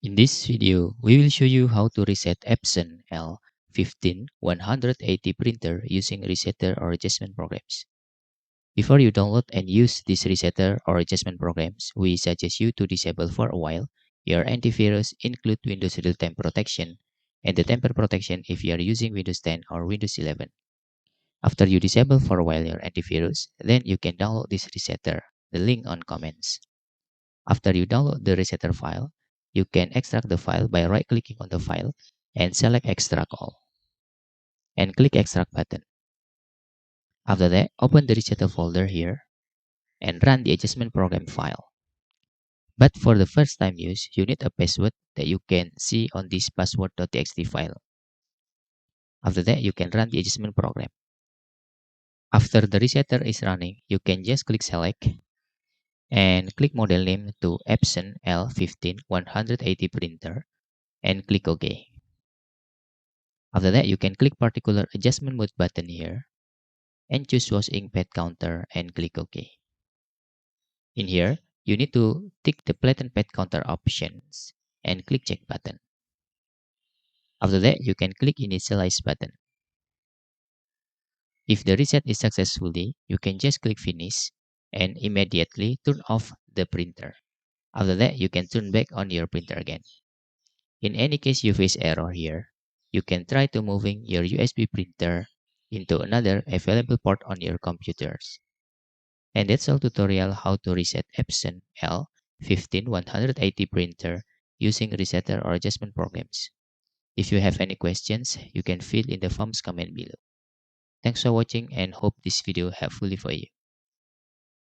In this video, we will show you how to reset Epson L15180 printer using resetter or adjustment programs. Before you download and use this resetter or adjustment programs, we suggest you to disable for a while your antivirus, include Windows real-time protection, and the tamper protection if you are using Windows 10 or Windows 11. After you disable for a while your antivirus, then you can download this resetter, the link on comments. After you download the resetter file, you can extract the file by right-clicking on the file and select Extract All and click Extract button. After that, open the resetter folder here and run the adjustment program file. But for the first time use, you need a password that you can see on this password.txt file. After that, you can run the adjustment program. After the resetter is running, you can just click Select and click model name to Epson L15180 printer and click OK. After that, you can click particular adjustment mode button here and choose wash ink pad counter and click OK. In here, you need to tick the flatten pad counter options and click check button. After that, you can click initialize button. If the reset is successfully, you can just click finish and immediately turn off the printer. After that, you can turn back on your printer again. In any case you face error here, you can try to moving your USB printer into another available port on your computers. And that's all tutorial how to reset Epson L15180 printer using resetter or adjustment programs. If you have any questions, you can fill in the forms comment below. Thanks for watching and hope this video helpful for you.